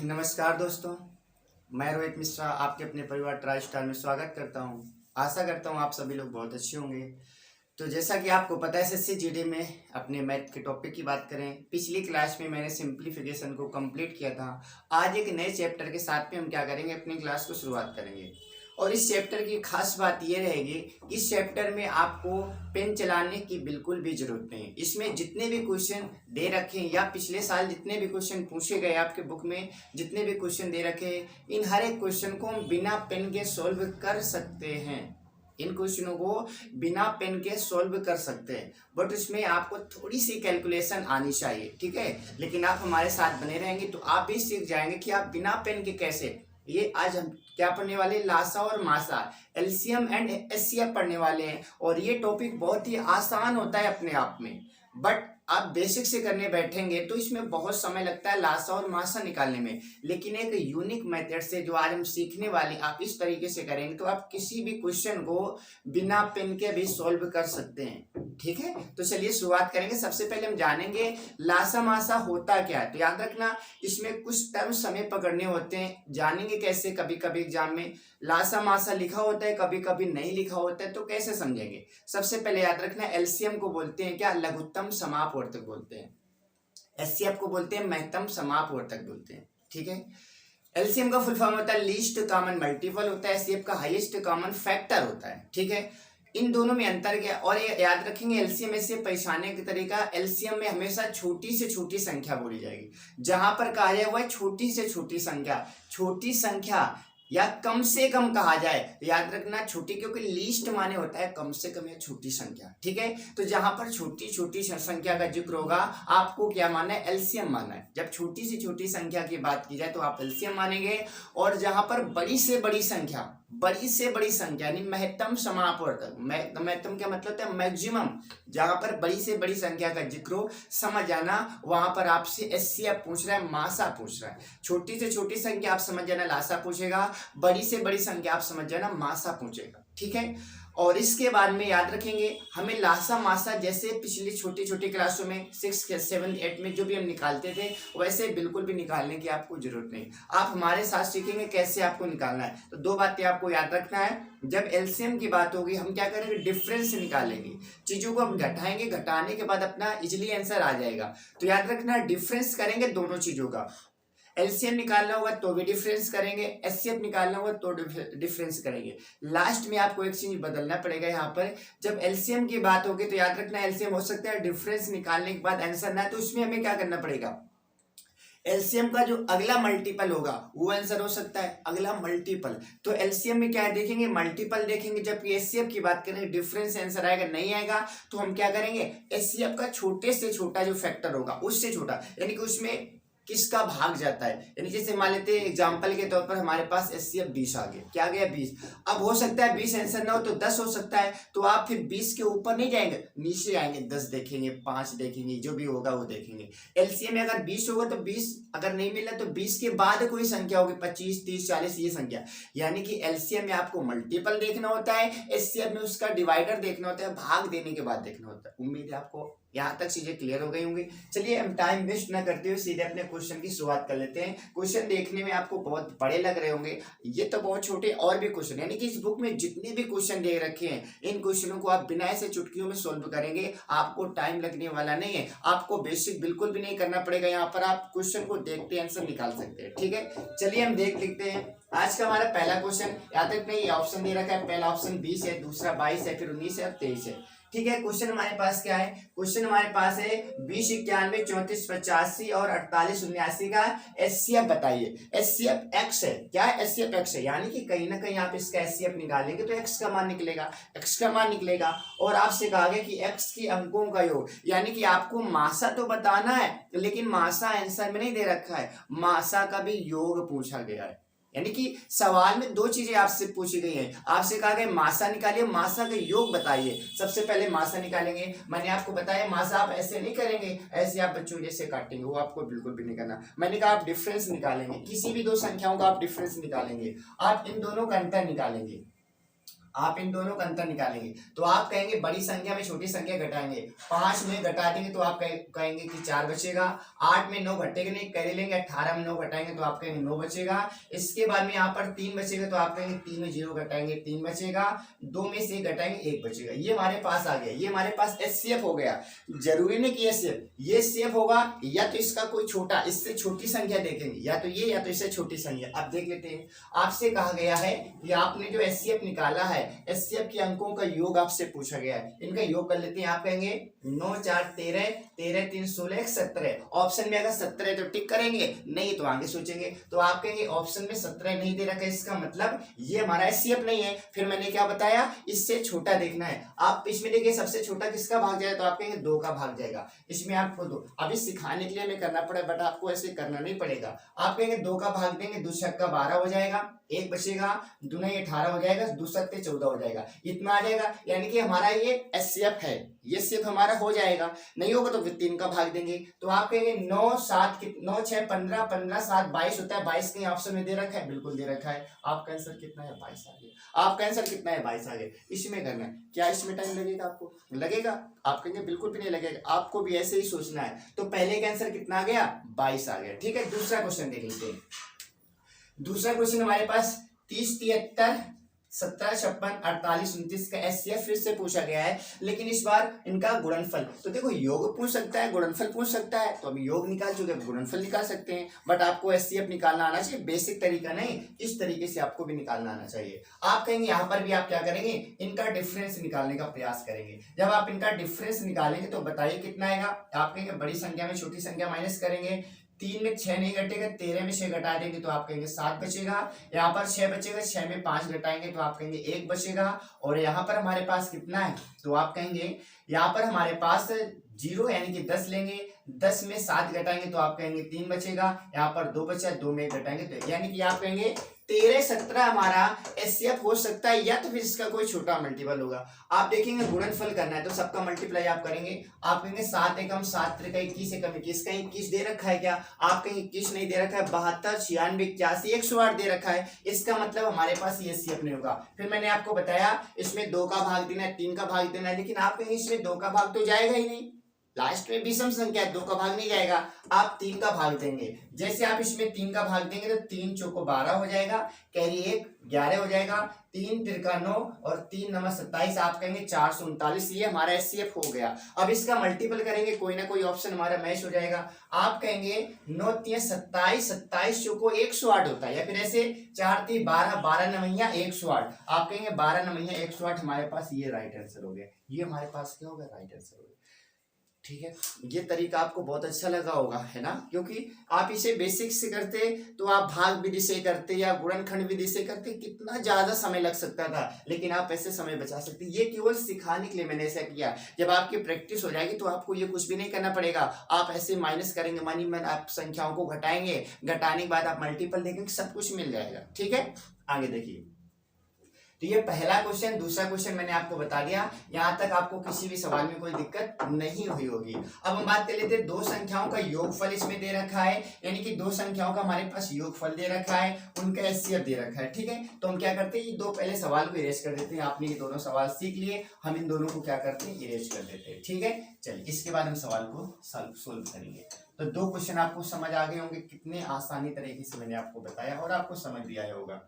नमस्कार दोस्तों, मैं रोहित मिश्रा आपके अपने परिवार ट्राई स्टार में स्वागत करता हूं। आशा करता हूं आप सभी लोग बहुत अच्छे होंगे। तो जैसा कि आपको पता है एसएससी जीडी में अपने मैथ के टॉपिक की बात करें, पिछली क्लास में मैंने सिंप्लीफिकेशन को कंप्लीट किया था। आज एक नए चैप्टर के साथ में हम क्या करेंगे, अपनी क्लास को शुरुआत करेंगे। और इस चैप्टर की खास बात यह रहेगी, इस चैप्टर में आपको पेन चलाने की बिल्कुल भी जरूरत नहीं। इसमें जितने भी क्वेश्चन दे रखे हैं या पिछले साल जितने भी क्वेश्चन पूछे गए आपके बुक में जितने भी क्वेश्चन दे रखे हैं, इन हर एक क्वेश्चन को हम बिना पेन के सॉल्व कर सकते हैं। इन क्वेश्चनों को बिना पेन के सॉल्व कर सकते हैं, बट उसमें आपको थोड़ी सी कैलकुलेशन आनी चाहिए, ठीक है। लेकिन आप हमारे साथ बने रहेंगे तो आप भी सीख जाएंगे कि आप बिना पेन के कैसे। ये आज हम क्या पढ़ने वाले, लासा और मासा, एलसीएम एंड एचसीएफ पढ़ने वाले हैं। और ये टॉपिक बहुत ही आसान होता है अपने आप में, बट आप बेसिक से करने बैठेंगे तो इसमें बहुत समय लगता है लासा और मासा निकालने में। लेकिन एक यूनिक मेथड से जो आज हम सीखने वाले, आप इस तरीके से करेंगे तो आप किसी भी क्वेश्चन को बिना पेन के भी सॉल्व कर सकते हैं, ठीक है। तो चलिए शुरुआत करेंगे। सबसे पहले हम जानेंगे लासा मासा होता क्या है। तो याद रखना, इसमें कुछ टर्म्स हमें पकड़ने होते हैं। जानेंगे कैसे, कभी कभी एग्जाम में लासा मासा लिखा होता है, कभी कभी नहीं लिखा होता है, तो कैसे समझेंगे। सबसे पहले याद रखना, एलसीएम को बोलते हैं क्या, लघुत्तम समापवर्तक बोलते हैं। एचसीएफ को बोलते हैं महत्तम समापवर्तक बोलते हैं, ठीक है। एलसीएम का फुल फॉर्म होता है लीस्ट कॉमन मल्टीपल होता है, एचसीएफ का हाईएस्ट कॉमन फैक्टर होता है, ठीक है। इन दोनों में अंतर क्या, और ये याद रखेंगे एलसीएम से पहचानने का तरीका, एलसीएम में हमेशा छोटी से छोटी संख्या बोली जाएगी। जहां पर कहा जाए वह छोटी से छोटी संख्या या कम से कम कहा जाए, याद रखना छोटी, क्योंकि लीस्ट माने होता है कम से कम या छोटी संख्या, ठीक है। तो जहां पर छोटी छोटी संख्या का जिक्र होगा, आपको क्या मानना है, एलसीएम मानना है। जब छोटी से छोटी संख्या की बात की जाए तो आप एलसीएम मानेंगे। और जहां पर बड़ी से बड़ी संख्या यानी महत्तम समापवर्तक, महत्तम क्या मतलब होता है, मैक्सिमम, जहां पर बड़ी से बड़ी संख्या का जिक्र हो, समझ जाना वहां पर आपसे एचसीएफ पूछ रहा है, मासा पूछ रहा है। छोटी से छोटी संख्या आप समझ जाना लासा पूछेगा, बड़ी से बड़ी संख्या आप समझ जाना मासा पूछेगा, ठीक है। और इसके बाद में याद रखेंगे, हमें लासा मासा जैसे पिछली छोटी छोटी क्लासों में 6, 7, 8 में जो भी हम निकालते थे, वैसे बिल्कुल भी निकालने की आपको जरूरत नहीं। आप हमारे साथ सीखेंगे कैसे आपको निकालना है। तो दो बातें आपको याद रखना है, जब एलसीएम की बात होगी हम क्या करेंगे, डिफरेंस निकालेंगे। चीजों को हम घटाएंगे, घटाने के बाद अपना इजिली आंसर आ जाएगा। तो याद रखना, डिफरेंस करेंगे दोनों चीजों का। एलसीएम निकालना होगा तो भी डिफरेंस करेंगे, एचसीएफ निकालना होगा तो डिफरेंस करेंगे। लास्ट में आपको एक चीज बदलना पड़ेगा। यहाँ पर जब एलसीएम की बात होगी तो याद रखना, एलसीएम हो सकता है डिफरेंस निकालने के बाद आंसर ना है, तो उसमें हमें क्या करना पड़ेगा, एलसीएम का जो अगला मल्टीपल होगा वो आंसर हो सकता है, अगला मल्टीपल। तो एलसीएम में क्या देखेंगे, मल्टीपल देखेंगे। जबकि एचसीएफ की बात करें, डिफरेंस आंसर आएगा, नहीं आएगा तो हम क्या करेंगे, एचसीएफ का छोटे से छोटा जो फैक्टर होगा उससे छोटा, यानी कि उसमें किसका भाग जाता है। यानी जैसे मान लेते हैं एग्जांपल के तौर पर हमारे पास एचसीएफ 20 आ गया, क्या आ गया 20। अब हो सकता है 20 आंसर ना हो तो 10 हो सकता है, तो आप फिर 20 के ऊपर नहीं जाएंगे, नीचे आएंगे, 10 देखेंगे, 5 देखेंगे, जो भी होगा वो देखेंगे। एलसीएम में अगर 20 होगा तो 20, अगर नहीं मिला तो 20 के बाद कोई संख्या होगी, 25, 30, 40 ये संख्या। यानी कि एलसीएम में आपको मल्टीपल देखना होता है, एचसीएफ में उसका डिवाइडर देखना होता है, भाग देने के बाद देखना होता है। उम्मीद है आपको यहाँ तक चीजें क्लियर हो गई होंगी। चलिए हम टाइम वेस्ट ना करते हुए सीधे अपने क्वेश्चन की शुरुआत कर लेते हैं। क्वेश्चन देखने में आपको बहुत बड़े लग रहे होंगे, ये तो बहुत छोटे और भी क्वेश्चन, यानी कि इस बुक में जितने भी क्वेश्चन दे रखे हैं, इन क्वेश्चनों को आप बिना ऐसे चुटकियों में सोल्व करेंगे, आपको टाइम लगने वाला नहीं है। आपको बेसिक बिल्कुल भी नहीं करना पड़ेगा, यहाँ पर आप क्वेश्चन को देखते आंसर निकाल सकते हैं, ठीक है। चलिए हम देख लिखते हैं। आज का हमारा पहला क्वेश्चन, याद रखना ये ऑप्शन दे रखा है, पहला ऑप्शन 20 है, दूसरा 22 है, फिर 19 है और 23 है, ठीक है। क्वेश्चन हमारे पास क्या है, क्वेश्चन हमारे पास है 20, 91, 34, 85 और 48, 79 का एचसीएफ बताइए। एचसीएफ एक्स है, क्या है, एचसीएफ एक्स है, यानी कि कहीं ना कहीं आप इसका एचसीएफ निकालेंगे तो एक्स का मान निकलेगा। और आपसे कहा गया कि एक्स की अंकों का योग, यानी कि आपको मासा तो बताना है, लेकिन मासा आंसर में नहीं दे रखा है, मासा का भी योग पूछा गया है। यानी कि सवाल में दो चीजें आपसे पूछी गई हैं। आपसे कहा गया मासा निकालिए, मासा का योग बताइए। सबसे पहले मासा निकालेंगे। मैंने आपको बताया मासा आप ऐसे नहीं करेंगे, ऐसे आप बच्चों जैसे काटेंगे, वो आपको बिल्कुल भी नहीं करना। मैंने कहा आप डिफरेंस निकालेंगे, किसी भी दो संख्याओं का आप डिफरेंस निकालेंगे, आप इन दोनों का अंतर निकालेंगे। आप इन दोनों का अंतर निकालेंगे तो आप कहेंगे बड़ी संख्या में छोटी संख्या घटाएंगे, 5 में घटा देंगे तो आप कहेंगे कि 4 बचेगा, 8 में 9 घटेगा नहीं, कर लेंगे, 18 में 9 घटाएंगे तो आप कहेंगे 9 बचेगा। इसके बाद में यहाँ पर 3 बचेगा तो आप कहेंगे 3 में 0 घटाएंगे 3 बचेगा, 2 में से 1 घटाएंगे 1 बचेगा। ये हमारे पास आ गया, ये हमारे पास एचसीएफ हो गया। जरूरी नहीं कि ये एचसीएफ होगा या तो इसका कोई छोटा, इससे छोटी संख्या देखेंगे, या तो ये या तो इससे छोटी संख्या। अब देख लेते हैं, आपसे कहा गया है कि आपने जो एचसीएफ निकाला है, एचसीएफ के अंकों का योग आपसे पूछा गया है, इनका योग कर लेते हैं। आप कहेंगे 9 4 13, 13 3 16 17। ऑप्शन में अगर 17 है तो टिक करेंगे, नहीं तो आगे सोचेंगे। तो आप कहेंगे ऑप्शन में 17 नहीं दे रखा है, इसका मतलब ये हमारा एचसीएफ नहीं है। फिर मैंने क्या बताया, इससे छोटा देखना है। आप इसमें देखिए सबसे छोटा किसका भाग जाएगा, तो आप कहेंगे 2 का भाग जाएगा। इसमें आपको 2 अभी सिखाने के लिए हमें करना पड़ा, बट आपको ऐसे करना नहीं पड़ेगा। आप कहेंगे 2 का भाग देंगे, 2 छक्का 12 हो जाएगा, 1 बचेगा, 2 नहीं 18 हो जाएगा, 2 सत्ते 14 हो जाएगा, इतना आ जाएगा। यानी कि हमारा ये एचसीएफ है, ये सिर्फ हमारा हो जाएगा। नहीं होगा तो फिर 3 का भाग देंगे। तो आप कहेंगे 9 7 9 6 15, 15 7 22 होता है। 22 कहीं ऑप्शन में दे रखा है, बिल्कुल दे रखा है। आपका आंसर कितना है, 22 आ गया। आपका आंसर कितना है, 22 आ गया। इसमें करना है, क्या इसमें टाइम लगेगा, आपको लगेगा? आप कहेंगे बिल्कुल भी नहीं लगेगा, आपको भी ऐसे ही सोचना है। तो पहले का आंसर कितना आ गया, 22 आ गया। ठीक है, दूसरा क्वेश्चन देख लेते हैं। दूसरा क्वेश्चन हमारे पास 30 73 17 56 48 29 का एचसीएफ फिर से पूछा गया है, लेकिन इस बार इनका गुणनफल। तो देखो योग पूछ सकता है, गुणनफल पूछ सकता है, तो अभी योग निकाल चुके, गुणनफल निकाल सकते हैं। बट आपको एचसीएफ निकालना आना चाहिए, बेसिक तरीका नहीं, इस तरीके से आपको भी निकालना आना चाहिए। आप कहेंगे यहाँ पर भी आप क्या करेंगे, इनका डिफरेंस निकालने का प्रयास करेंगे। जब आप इनका डिफरेंस निकालेंगे तो बताइए कितना आएगा। आप कहेंगे बड़ी संख्या में छोटी संख्या माइनस करेंगे, 3 में 6 नहीं घटेगा, 13 में 6 घटा देंगे तो आप कहेंगे 7 बचेगा। यहाँ पर 6 बचेगा, 6 में 5 घटाएंगे तो आप कहेंगे 1 बचेगा। और यहाँ पर हमारे पास कितना है, तो आप कहेंगे यहाँ पर हमारे पास 0 यानी कि 10 लेंगे, 10 में 7 घटाएंगे तो आप कहेंगे 3 बचेगा। यहाँ पर 2 बचा, 2 में 1 घटाएंगे तो यानी कि आप कहेंगे 13 17 हमारा एचसीएफ हो सकता है, या तो फिर इसका कोई छोटा मल्टीपल होगा। आप देखेंगे गुणनफल करना है तो सबका मल्टीप्लाई आप करेंगे। आप कहेंगे 7 एकम 7 त्रिका 21 एकम 21 का 21 दे रखा है क्या, आप कहेंगे 21 नहीं दे रखा है, 72 96 81 108 दे रखा है, इसका मतलब हमारे पास ये एचसीएफ नहीं होगा। फिर मैंने आपको बताया इसमें 2 का भाग देना है, 3 का भाग देना है, लेकिन आप कहेंगे इसमें 2 का भाग तो जाएगा ही नहीं, लास्ट में विषम संख्या है, 2 का भाग नहीं जाएगा, आप 3 का भाग देंगे। जैसे आप इसमें 3 का भाग देंगे तो 3 चौको 12 हो जाएगा, कैरी 1 11 हो जाएगा, 3 तिरका 9 और 3 नवा 27, आप कहेंगे 439, ये हमारा एचसीएफ हो गया। अब इसका मल्टीपल करेंगे, कोई ना कोई ऑप्शन हमारा मैच हो जाएगा। आप कहेंगे 9 3 27, 27 चौको 108 होता है, या फिर ऐसे 4 3 12, 12 नवैया 108, आप कहेंगे 12 नवैया 108, हमारे पास ये राइट आंसर हो गया। ये हमारे पास क्या होगा, राइट आंसर हो गया। ठीक है, ये तरीका आपको बहुत अच्छा लगा होगा, है ना, क्योंकि आप इसे बेसिक से करते तो आप भाग विधि से करते या गुणनखंड विधि से करते, कितना ज्यादा समय लग सकता था, लेकिन आप ऐसे समय बचा सकते। ये केवल सिखाने के लिए मैंने ऐसा किया। जब आपकी प्रैक्टिस हो जाएगी तो आपको ये कुछ भी नहीं करना पड़ेगा, आप ऐसे माइनस करेंगे, मानी मन आप संख्याओं को घटाएंगे, घटाने के बाद आप मल्टीपल देखेंगे, सब कुछ मिल जाएगा। ठीक है, आगे देखिए। तो ये पहला क्वेश्चन। दूसरा क्वेश्चन मैंने आपको बता दिया, यहाँ तक आपको किसी भी सवाल में कोई दिक्कत नहीं हुई होगी। अब हम बात कर लेते हैं, 2 संख्याओं का योगफल इसमें दे रखा है, यानी कि 2 संख्याओं का हमारे पास योगफल दे रखा है, उनका एचसीएफ दे रखा है। ठीक है, तो हम क्या करते हैं, ये 2 पहले सवाल को इरेज कर देते हैं। आपने ये दोनों सवाल सीख लिए, हम इन दोनों को क्या करते हैं, इरेज कर देते हैं। ठीक है, चलिए इसके बाद हम सवाल को सोल्व करेंगे। तो 2 क्वेश्चन आपको समझ आ गए होंगे, कितने आसानी तरीके से मैंने आपको बताया और आपको समझ भी आया होगा।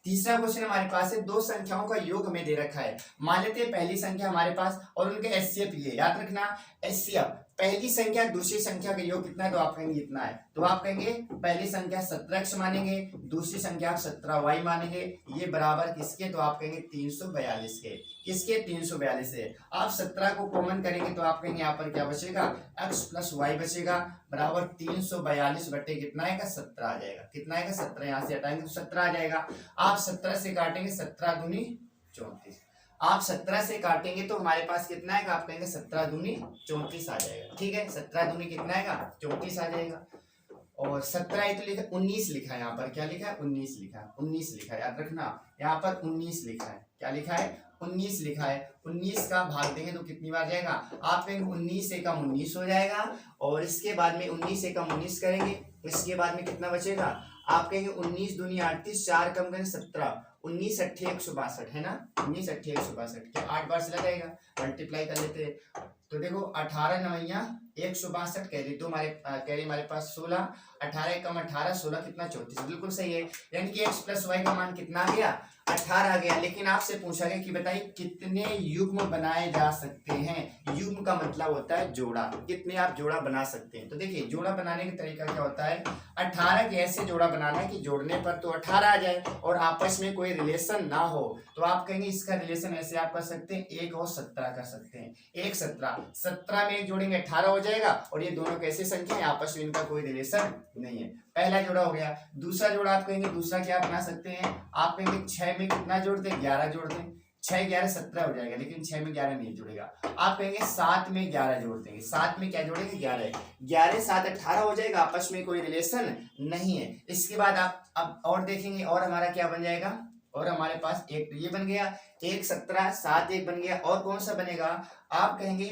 तीसरा क्वेश्चन हमारे पास है, 2 संख्याओं का योग हमें दे रखा है। मान लेते हैं पहली संख्या हमारे पास और उनके एचसीएफ, ये याद रखना, एचसीएफ पहली संख्या दूसरी संख्या का योग कितना है, तो आप कहेंगे इतना है। तो आप कहेंगे पहली संख्या 17x मानेंगे, दूसरी संख्या आप 17y मानेंगे, ये बराबर किसके, तो आप कहेंगे 342 के। किसके, 342 है। आप 17 को कॉमन करेंगे तो आप कहेंगे यहाँ पर क्या बचेगा, x + y बचेगा, बराबर 342 बटे कितना आएगा, 17 आ जाएगा। कितना आएगा, 17, यहाँ से हटाएंगे तो 17 आ जाएगा। आप 17 से काटेंगे, 17 दूनी 34, आप 17 से काटेंगे तो हमारे पास कितना आएगा, आप कहेंगे 17 दूनी 34 आ जाएगा। ठीक है, 17 दूनी कितना आएगा, 34 आ जाएगा। और 17 तो लिखा, 19 लिखा है यहाँ पर, क्या लिखा है, 19 लिखा है, 19 लिखा है, याद रखना, यहाँ पर 19 लिखा है, क्या लिखा है, 19 लिखा है। 19 का भाग देंगे तो कितनी बार जाएगा, आप कहेंगे 19 एकम 19 हो जाएगा, और इसके बाद में 19 एकम 19 करेंगे, इसके बाद में कितना बचेगा, आप कहेंगे 19 दूनी 38, 4 कम करें 17, 19 अट्ठे 162 है ना, 19 अट्ठे 162 क्या 8 बार से लगाएगा, मल्टीप्लाई कर लेते हैं। तो देखो 18 नवैया 162 कैरी तो कैरी हमारे पास 16, 18 एकम 18, 16 कितना 34, बिल्कुल सही है। यानी कि x प्लस वाई का मान कितना आ गया, 18 आ गया। लेकिन आपसे पूछा गया कि बताइए कितने युग्म बनाए जा सकते हैं। युग्म का मतलब होता है जोड़ा, कितने आप जोड़ा बना सकते हैं। तो देखिए जोड़ा बनाने का तरीका क्या होता है, 18 के ऐसे जोड़ा बनाना है कि जोड़ने पर तो 18 आ जाए और आपस में कोई रिलेशन ना हो। तो आप कहेंगे इसका रिलेशन ऐसे आप कर सकते हैं, 1 और 17 कर सकते हैं। 1 17, 17 में 1 जोड़ेंगे 18 हो जाएगा। और ये दोनों कैसे संख्या है, आपस में इनका कोई रिलेशन नहीं है। पहला जोड़ा हो गया। दूसरा जोड़ा आप कहेंगे, दूसरा क्या बना सकते हैं, आप कहेंगे 6 में कितना जोड़ते हैं, 11 जोड़ते हैं। 6 11 17 हो जाएगा, लेकिन 6 में 11 नहीं जुड़ेगा। आप कहेंगे 7 में 11 जोड़ देंगे, 7 में क्या जोड़ेंगे 11, 11 7 18 हो जाएगा, आपस में कोई रिलेशन नहीं है। इसके बाद आप अब और देखेंगे, और हमारा क्या बन जाएगा, और हमारे पास एक ये बन गया, 1 17 7 1 बन गया। और कौन सा बनेगा, आप कहेंगे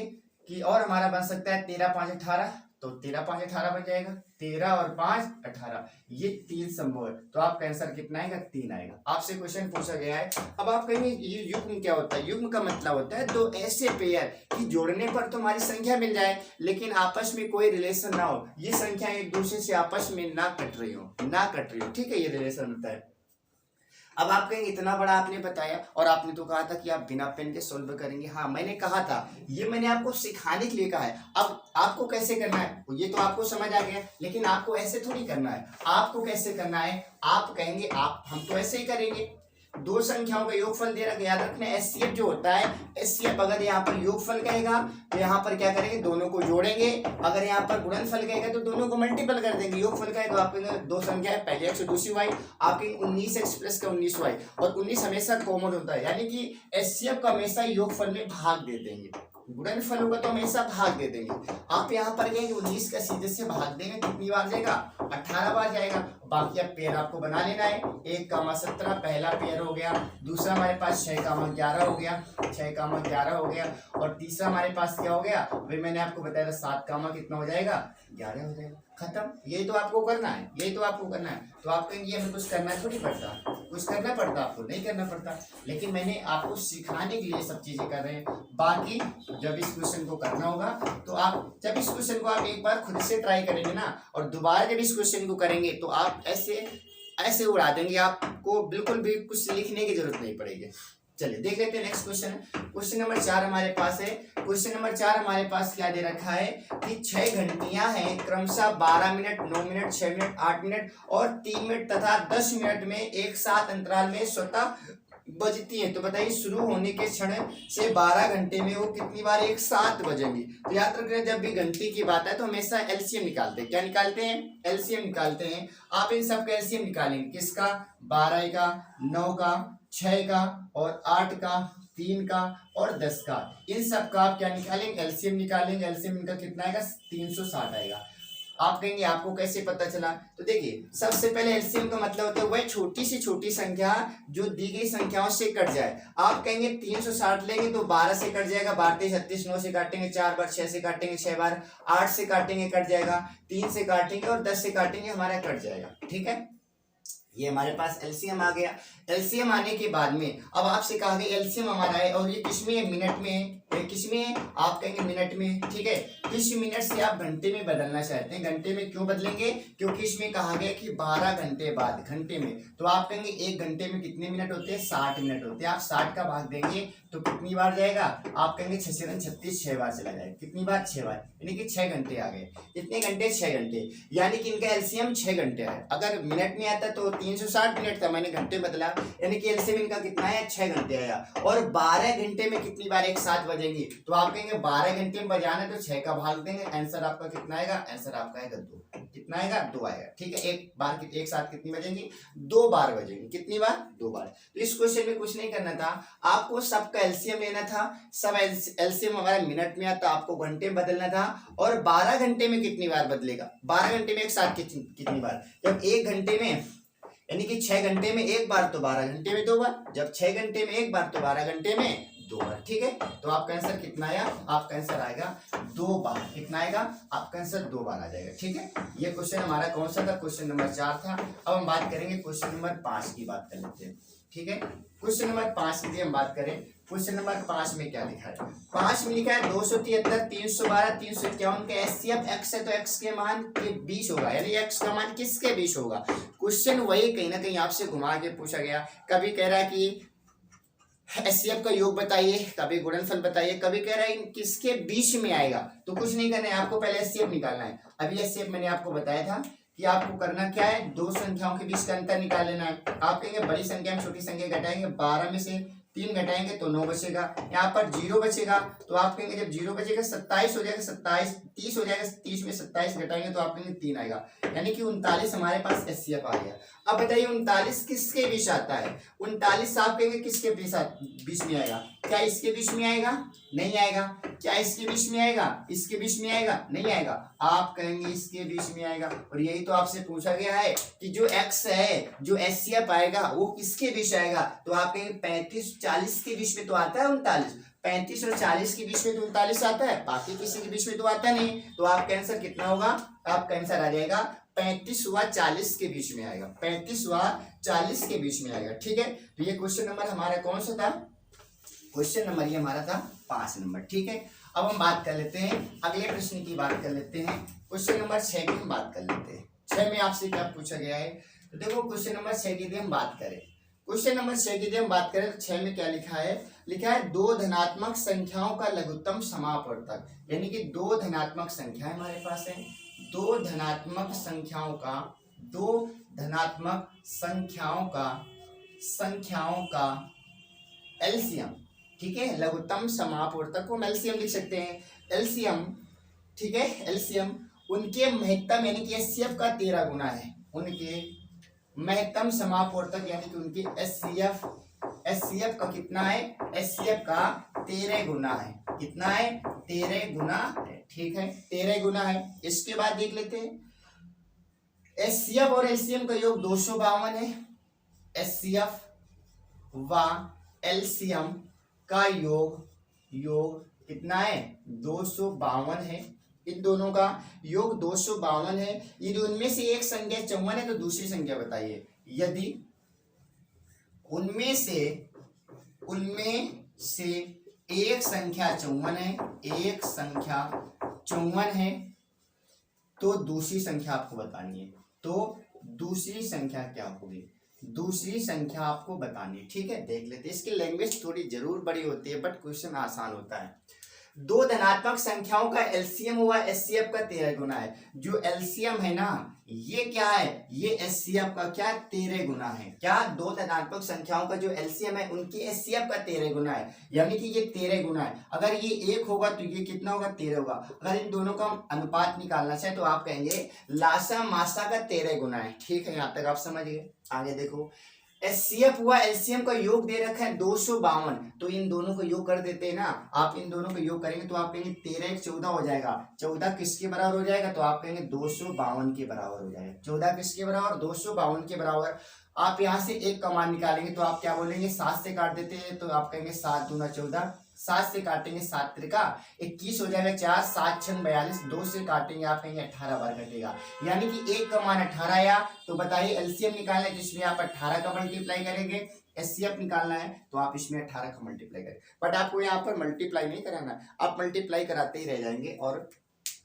कि और हमारा बन सकता है 13 5 18, तो 13 5 18 बन जाएगा। 13 और 5 18, ये 3 संभव है। तो आपका आंसर कितना आएगा, 3 आएगा। आपसे क्वेश्चन पूछा गया है। अब आप कहेंगे ये युग्म क्या होता है, युग्म का मतलब होता है दो ऐसे पेयर कि जोड़ने पर तो हमारी संख्या मिल जाए लेकिन आपस में कोई रिलेशन ना हो, ये संख्या एक दूसरे से आपस में ना कट रही हो, ठीक है, ये रिलेशन होता है। अब आप कहेंगे इतना बड़ा आपने बताया और आपने तो कहा था कि आप बिना पेन के सोल्व करेंगे। हाँ मैंने कहा था, ये मैंने आपको सिखाने के लिए कहा है। अब आपको कैसे करना है ये तो आपको समझ आ गया, लेकिन आपको ऐसे थोड़ी करना है। आपको कैसे करना है, आप कहेंगे आप हम तो ऐसे ही करेंगे, दो संख्याओं का योगफल दे रखा, याद रखना एचसीएफ जो होता है, एचसीएफ अगर यहाँ पर योगफल कहेगा तो यहाँ पर क्या करेंगे, दोनों को जोड़ेंगे। अगर यहाँ पर गुणनफल कहेगा तो दोनों को मल्टीपल कर देंगे। योगफल कहेगा तो आपके दो संख्या है, पहले x और दूसरी y, आपके 19x प्लस का 19y, और 19 हमेशा कॉमन होता है, यानी कि एचसीएफ का हमेशा योगफल में भाग दे देंगे। गुणनफल होगा तो हमेशा भाग दे देंगे। आप यहाँ पर कहेंगे 19 का सीधे से भाग देंगे, कितनी बार जाएगा, 18 बार जाएगा। बाकी अब पेयर आपको बना लेना है, 1 कामा 17 पहला पेयर हो गया, दूसरा हमारे पास 6 कामा 11 हो गया, 6 कामा 11 हो गया, और तीसरा हमारे पास क्या हो गया, वही मैंने आपको बताया था 7 कामा कितना हो जाएगा, 11 हो जाएगा, खत्म। यही तो आपको करना है, यही तो आपको करना है। तो आप कहेंगे हमें कुछ करना थोड़ी पड़ता, कुछ करना पड़ता, आपको नहीं करना पड़ता, लेकिन मैंने आपको सिखाने के लिए सब चीजें कर रहे हैं। बाकी जब इस क्वेश्चन को करना होगा तो आप जब इस क्वेश्चन को आप एक बार खुद से ट्राई करेंगे ना, और दोबारा जब इस क्वेश्चन को करेंगे तो आप ऐसे उड़ा देंगे, आपको बिल्कुल भी कुछ लिखने की जरूरत नहीं पड़ेगी। चलिए देख लेते हैं नेक्स्ट क्वेश्चन। क्वेश्चन नंबर 4 हमारे पास है। क्वेश्चन नंबर 4 हमारे पास क्या दे रखा है कि 6 घंटियां हैं क्रमशः 12 मिनट, 9 मिनट, 6 मिनट, 8 मिनट और 3 मिनट तथा 10 मिनट में एक साथ अंतराल में स्वतः बजती है। तो बताइए शुरू होने के क्षण से 12 घंटे में वो कितनी बार एक साथ बजेंगी। तो याद रखना जब भी घंटी की बात है तो हमेशा एलसीएम निकालते हैं। क्या निकालते हैं, एलसीएम निकालते हैं। आप इन सब का एलसीएम निकालेंगे, किसका, 12 का, 9 का, 6 का और 8 का, 3 का और 10 का, इन सब का आप क्या निकालेंगे, एलसीएम निकालेंगे। एलसीएम इनका कितना आएगा, 360 आएगा। आप कहेंगे आपको कैसे पता चला, तो देखिए सबसे पहले एलसीएम का मतलब होता है वह छोटी से छोटी संख्या जो दी गई संख्याओं से कट जाए। आप कहेंगे 360 लेंगे तो 12 से कट जाएगा, 12 36, 9 से काटेंगे 4 बार, 6 से काटेंगे 6 बार, 8 से काटेंगे कट जाएगा, 3 से काटेंगे और 10 से काटेंगे हमारा कट जाएगा। ठीक है, ये हमारे पास एलसीएम आ गया। एलसीएम आने के बाद में अब आपसे कहा गया एलसीएम हमारा है और ये किसमें है, मिनट में है। किसमें है, आप कहेंगे मिनट में। ठीक है, किस मिनट से आप घंटे में बदलना चाहते हैं। घंटे में क्यों बदलेंगे, क्योंकि इसमें कहा गया कि 12 घंटे बाद घंटे में, तो आप कहेंगे एक घंटे में कितने मिनट होते हैं, 60 मिनट होते हैं। आप 60 का भाग देंगे तो कितनी बार जाएगा, आप कहेंगे 6 से 36, 6 बार चला जाएगा। कितनी बार, 6 बार, यानी कि 6 घंटे आ गए। कितने घंटे, 6 घंटे, यानी कि इनका एलसीएम 6 घंटे है। अगर मिनट में आता तो 360 मिनट था, मैंने घंटे बदला, यानी कि एलसीएम इनका कितना है, 6 घंटे आया। और 12 घंटे में कितनी बार एक साथ बजेंगी, तो आप कहेंगे 12 घंटे में बजाना तो 6 का भाग देंगे, आंसर आपका कितना आएगा, आंसर आपका आएगा 2। कितना आएगा, 2 आएगा। ठीक है, एक बार एक साथ कितनी बजेंगी, 2 बार बजेंगी। कितनी बार, 2 बार। तो इस क्वेश्चन में कुछ नहीं करना था, आपको सबका एलसीएम लेना था। सब एलसीएम हमारा मिनट में आता, आपको घंटे में बदलना था। और 12 घंटे में कितनी बार बदलेगा, 12 घंटे में एक साथ कितनी बार, जब एक घंटे में यानी कि 6 घंटे में एक बार तो 12 घंटे में 2 बार, जब 6 घंटे में एक बार तो 12 घंटे में 2 बार। ठीक है, तो आपका आंसर कितना आया, आपका आंसर आएगा 2 बार। कितना आएगा, आपका आंसर 2 बार आ जाएगा। ठीक है, ये क्वेश्चन हमारा कौन सा था, क्वेश्चन नंबर 4 था। अब हम बात करेंगे क्वेश्चन नंबर 5 की बात कर लेते हैं। ठीक है। क्वेश्चन नंबर 5 की हम बात करें, क्वेश्चन नंबर 5 में क्या लिखा है? 5 में लिखा है 273, 312, 351 का एचसीएफ एक्स है तो एक्स के मान के 20 होगा, यानी एक्स का मान किसके 20 होगा? क्वेश्चन वही कहीं ना कहीं आपसे घुमा के पूछा गया। कभी कह रहा है कि एचसीएफ का योग बताइए, कभी गुणनफल बताइए, कभी कह रहा है किसके बीच में आएगा। तो कुछ नहीं करना है, आपको पहले एचसीएफ निकालना है। अभी एचसीएफ मैंने आपको बताया था कि आपको करना क्या है, दो संख्याओं के बीच का अंतर निकाल लेना है। आप कहेंगे बड़ी संख्या में छोटी संख्या घटाएंगे, 12 में से 3 घटाएंगे तो 9 बचेगा, यहाँ पर 0 बचेगा। तो आप कहेंगे जब 0 बचेगा 27 हो जाएगा, 27 30 हो जाएगा, 30 में 27 घटाएंगे तो आप कहेंगे 3 आएगा, यानी कि 39 हमारे पास एचसीएफ आ गया। अब बताइए 39 किसके बीच आता है? 39 आप कहेंगे किसके बीच में आएगा? क्या इसके बीच में आएगा? नहीं आएगा। क्या इसके बीच में आएगा? इसके बीच में आएगा? नहीं आएगा। आप कहेंगे इसके बीच में आएगा। और यही तो आपसे पूछा गया है कि जो एक्स है, जो एचसीएफ आएगा वो किसके बीच आएगा? तो आप कहेंगे 35-40 के बीच में तो आता है 39, 35 और 40 के बीच में तो 39 आता है, बाकी किसी के बीच में तो आता नहीं। तो आपका आंसर कितना होगा? आपका आंसर आ जाएगा 35 व 40 के बीच में आएगा, 35 व 40 के बीच में आएगा। ठीक है, तो ये क्वेश्चन नंबर हमारा कौन सा था? क्वेश्चन नंबर ये हमारा था 5 नंबर। ठीक है, अब हम बात कर लेते हैं अगले प्रश्न की, बात कर लेते हैं क्वेश्चन नंबर 6 की हम बात कर लेते हैं। 6 में आपसे क्या पूछा गया है? तो देखो क्वेश्चन नंबर 6 की हम बात करें, क्वेश्चन नंबर 6 की हम बात करें तो 6 में क्या लिखा है? लिखा है दो धनात्मक संख्याओं का लघुत्तम समापवर्तक, यानी कि दो धनात्मक संख्याएं हमारे पास है, दो धनात्मक संख्याओं का एलसीएम। ठीक है, लघुत्तम समापवर्तक को हम एलसीएम लिख सकते हैं, एलसीएम। ठीक है, एलसीएम उनके महत्तम यानी कि एचसीएफ का 13 गुना है, उनके महत्तम समापवर्तक यानी कि उनकी एचसीएफ का कितना है? एचसीएफ का 13 गुना है। कितना है? 13 गुना है। ठीक है, 13 गुना है। इसके बाद देख लेते हैं एचसीएफ और एलसीएम का योग 252 है, एचसीएफ व एलसीएम का योग कितना है? 252 है। इन दोनों का योग 252 है। यदि उनमें से एक संख्या 54 है तो दूसरी संख्या बताइए। यदि उनमें से एक संख्या 54 है, एक संख्या 54 है तो दूसरी संख्या आपको बतानी है। तो दूसरी संख्या क्या होगी? दूसरी संख्या आपको बतानी है। ठीक है, देख लेते हैं। इसकी लैंग्वेज थोड़ी जरूर बड़ी होती है बट क्वेश्चन आसान होता है। दो धनात्मक संख्याओं का एलसीएम हुआ एचसीएफ का 13 गुना है। जो एलसीएम है ना, ये क्या है? ये एचसीएफ का क्या 13 गुना है। क्या? दो धनात्मक संख्याओं का जो एलसीएम है उनकी एचसीएफ का 13 गुना है, यानी कि ये 13 गुना है। अगर ये 1 होगा तो ये कितना होगा? 13 होगा। अगर इन दोनों का अनुपात निकालना चाहे तो आप कहेंगे लासा मासा का 13 गुना है। ठीक है, यहाँ तक आप समझ गए। आगे देखो, एचसीएफ हुआ एलसीएम का योग दे रखा है 252, तो इन दोनों को योग कर देते हैं ना। आप इन दोनों को योग करेंगे तो आप कहेंगे 13 14 हो जाएगा। 14 किसके बराबर हो जाएगा? तो आप कहेंगे 252 के बराबर हो जाएगा। 14 किसके बराबर? 252 के बराबर। आप यहाँ से एक का मान निकालेंगे तो आप क्या बोलेंगे? 7 से काट देते हैं तो आप कहेंगे 7 दूना 14, 7 से काटेंगे 7 त्रिका 21 हो जाएगा, 4 7 6 42, 2 से काटेंगे आप कहेंगे 18 बार कटेगा, यानी कि एक का मान 18 आया। तो बताइए एलसीएम निकालना है जिसमें आप 18 का मल्टीप्लाई करेंगे, एचसीएफ निकालना है तो आप इसमें 18 का मल्टीप्लाई करें। बट आपको यहाँ पर मल्टीप्लाई नहीं कराना, आप मल्टीप्लाई कराते ही रह जाएंगे और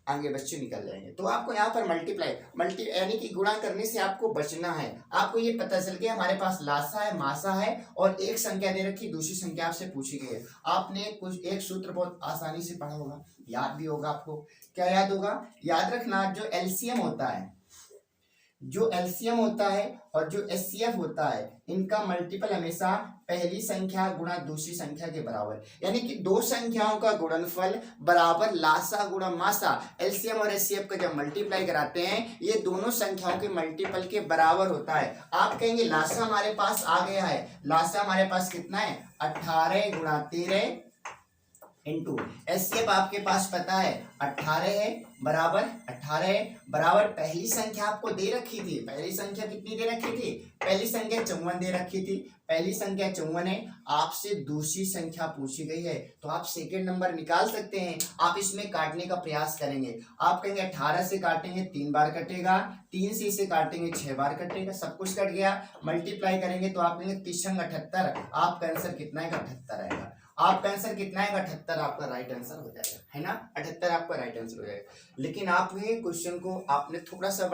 आगे बच्चे निकल जाएंगे। तो आपको यहाँ पर मल्टी यानी कि गुणा करने से आपको बचना है। आपको ये पता चल गया हमारे पास लासा है, मासा है और एक संख्या दे रखी, दूसरी संख्या आपसे पूछी गई है। आपने एक सूत्र बहुत आसानी से पढ़ा होगा, याद भी होगा आपको। क्या याद होगा? याद रखना, जो एलसीएम होता है और जो एचसीएफ होता है, इनका मल्टीपल हमेशा पहली संख्या गुणा दूसरी संख्या के बराबर, यानी कि दो संख्याओं का गुणनफल बराबर लासा गुणा मासा। एलसीएम और एचसीएफ का जब मल्टीप्लाई कराते हैं ये दोनों संख्याओं के मल्टीपल के बराबर होता है। आप कहेंगे लासा हमारे पास आ गया है, लासा हमारे पास कितना है? 18 गुणा 13 इंटू एचसीएफ आपके पास पता है 18 है बराबर 18 है बराबर पहली संख्या आपको दे रखी थी। पहली संख्या कितनी दे रखी थी? पहली संख्या 54 दे रखी थी। पहली संख्या 54 है। आपसे दूसरी संख्या पूछी गई है तो आप सेकंड नंबर निकाल सकते हैं। आप इसमें काटने का प्रयास करेंगे। आप कहेंगे 18 से काटेंगे 3 बार कटेगा, 3 से इसे काटेंगे 6 बार कटेगा, सब कुछ कट गया। मल्टीप्लाई करेंगे तो आप कहेंगे 30 × 78। आपका आंसर कितना है? 78 आएगा। आपका आंसर कितना है? 78 आपका राइट आंसर हो जाएगा, है ना। 78 आपका राइट आंसर हो जाएगा। लेकिन आपने क्वेश्चन को आपने थोड़ा सा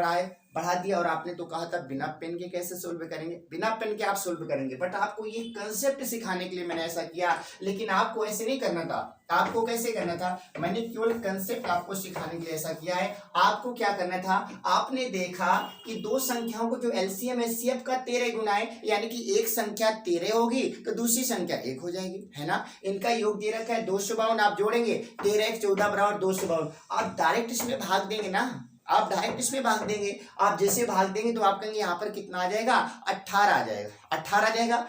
बढ़ा दिया और आपने तो कहा था बिना पेन के कैसे सोल्व करेंगे। बिना पेन के आप सोल्व करेंगे, बट आपको ये कंसेप्ट सिखाने के लिए मैंने ऐसा किया। लेकिन आपको ऐसे नहीं करना था। आपको कैसे करना था? मैंने केवल कंसेप्ट आपको सिखाने के लिए ऐसा किया है। आपको क्या करना था? आपने देखा कि दो संख्याओं को जो एलसीएम एचसीएफ का 13 गुना है, यानी कि एक संख्या 13 होगी तो दूसरी संख्या 1 हो जाएगी, है ना। इनका योग दे रखा है 252। आप जोड़ेंगे 13 × 14 बराबर 252। आप डायरेक्ट इसमें भाग देंगे ना, आप डायरेक्ट इसमें भाग देंगे। आप जैसे भाग देंगे तो आप कहेंगे यहाँ पर कितना आ जाएगा? 18 आ जाएगा। 18 आ जाएगा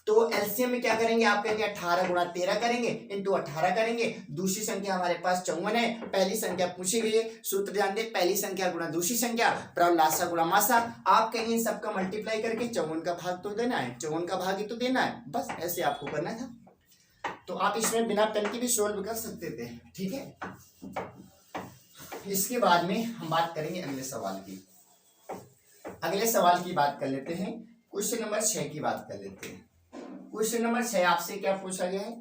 तो एलसीएम में क्या करेंगे? आप कहेंगे 18 × 13 करेंगे इंटू 18 करेंगे। दूसरी संख्या हमारे पास 54 है। पहली संख्या पूछी गई है, सूत्र जान दे, पहली संख्या गुणा दूसरी संख्या बराबर लासा गुणा मासा। आप कहेंगे इन सबका मल्टीप्लाई करके 54 का भाग तो देना है, 54 का भाग ही तो देना है। बस ऐसे आपको करना था। तो आप इसमें बिना पेन के भी सोल्व कर सकते थे, ठीक है। इसके बाद में हम बात करेंगे अगले सवाल की। अगले सवाल की बात कर लेते हैं। क्वेश्चन नंबर 6 की बात कर लेते हैं। क्वेश्चन नंबर 6 आपसे क्या पूछा गया है?